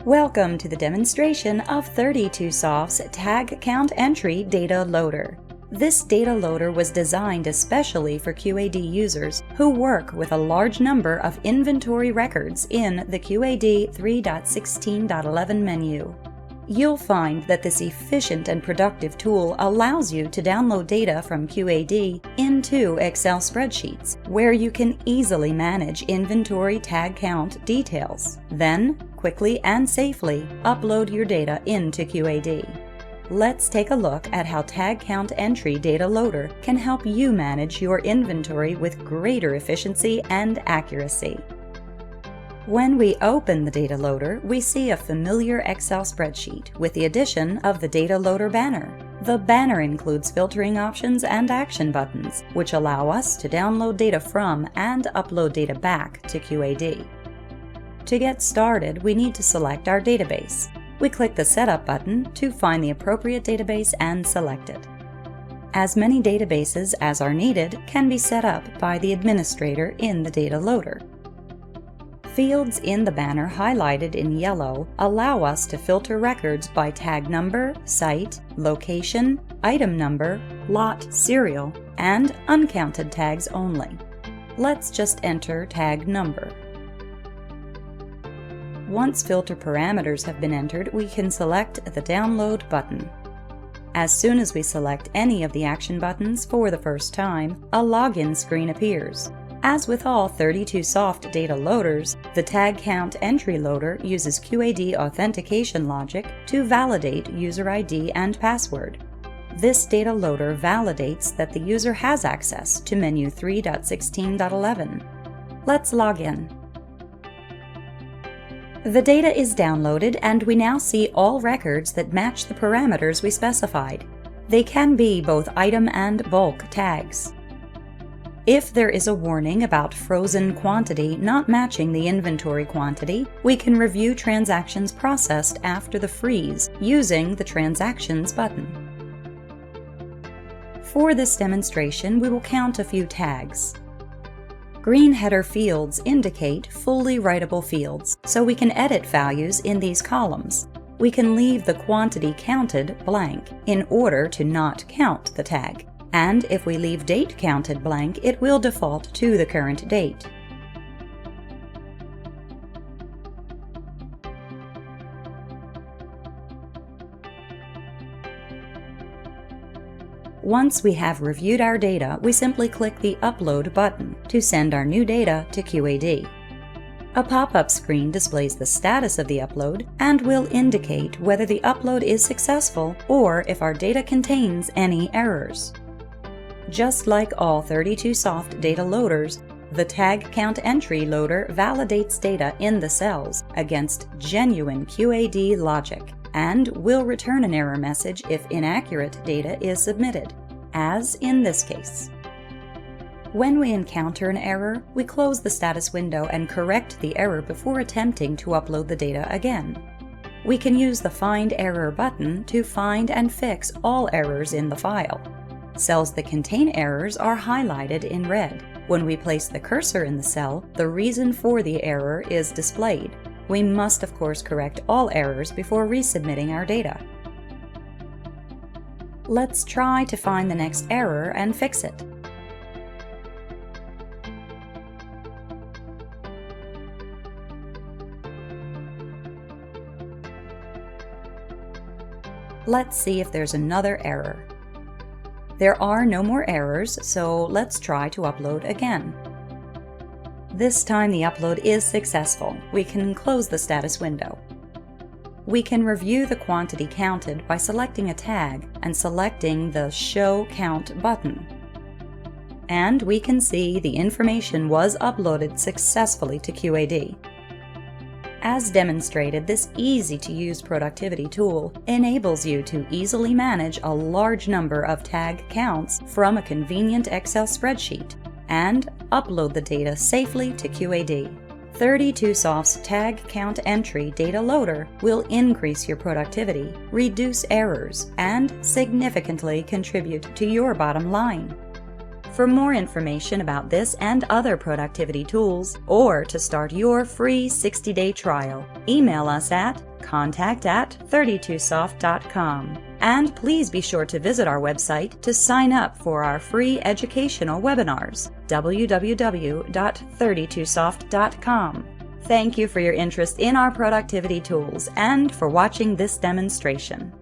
Welcome to the demonstration of 32Soft's Tag Count Entry Data Loader. This data loader was designed especially for QAD users who work with a large number of inventory records in the QAD 3.16.11 menu. You'll find that this efficient and productive tool allows you to download data from QAD into Excel spreadsheets, where you can easily manage inventory tag count details. Then, quickly and safely upload your data into QAD. Let's take a look at how Tag Count Entry Data Loader can help you manage your inventory with greater efficiency and accuracy. When we open the data loader, we see a familiar Excel spreadsheet with the addition of the data loader banner. The banner includes filtering options and action buttons, which allow us to download data from and upload data back to QAD. To get started, we need to select our database. We click the Setup button to find the appropriate database and select it. As many databases as are needed can be set up by the administrator in the data loader. Fields in the banner highlighted in yellow allow us to filter records by tag number, site, location, item number, lot serial, and uncounted tags only. Let's just enter tag number. Once filter parameters have been entered, we can select the Download button. As soon as we select any of the action buttons for the first time, a login screen appears. As with all 32Soft data loaders, the Tag Count Entry Loader uses QAD authentication logic to validate user ID and password. This data loader validates that the user has access to menu 3.16.11. Let's log in. The data is downloaded and we now see all records that match the parameters we specified. They can be both item and bulk tags. If there is a warning about frozen quantity not matching the inventory quantity, we can review transactions processed after the freeze using the Transactions button. For this demonstration, we will count a few tags. Green header fields indicate fully writable fields, so we can edit values in these columns. We can leave the quantity counted blank in order to not count the tag. And if we leave date counted blank, it will default to the current date. Once we have reviewed our data, we simply click the Upload button to send our new data to QAD. A pop-up screen displays the status of the upload and will indicate whether the upload is successful or if our data contains any errors. Just like all 32Soft data loaders, the Tag Count Entry Loader validates data in the cells against genuine QAD logic and will return an error message if inaccurate data is submitted, as in this case. When we encounter an error, we close the status window and correct the error before attempting to upload the data again. We can use the Find Error button to find and fix all errors in the file. Cells that contain errors are highlighted in red. When we place the cursor in the cell, the reason for the error is displayed. We must, of course, correct all errors before resubmitting our data. Let's try to find the next error and fix it. Let's see if there's another error. There are no more errors, so let's try to upload again. This time the upload is successful. We can close the status window. We can review the quantity counted by selecting a tag and selecting the Show Count button. And we can see the information was uploaded successfully to QAD. As demonstrated, this easy-to-use productivity tool enables you to easily manage a large number of tag counts from a convenient Excel spreadsheet and upload the data safely to QAD. 32Soft's Tag Count Entry Data Loader will increase your productivity, reduce errors, and significantly contribute to your bottom line. For more information about this and other productivity tools, or to start your free 60-day trial, email us at contact@32soft.com. And please be sure to visit our website to sign up for our free educational webinars, www.32soft.com. Thank you for your interest in our productivity tools and for watching this demonstration.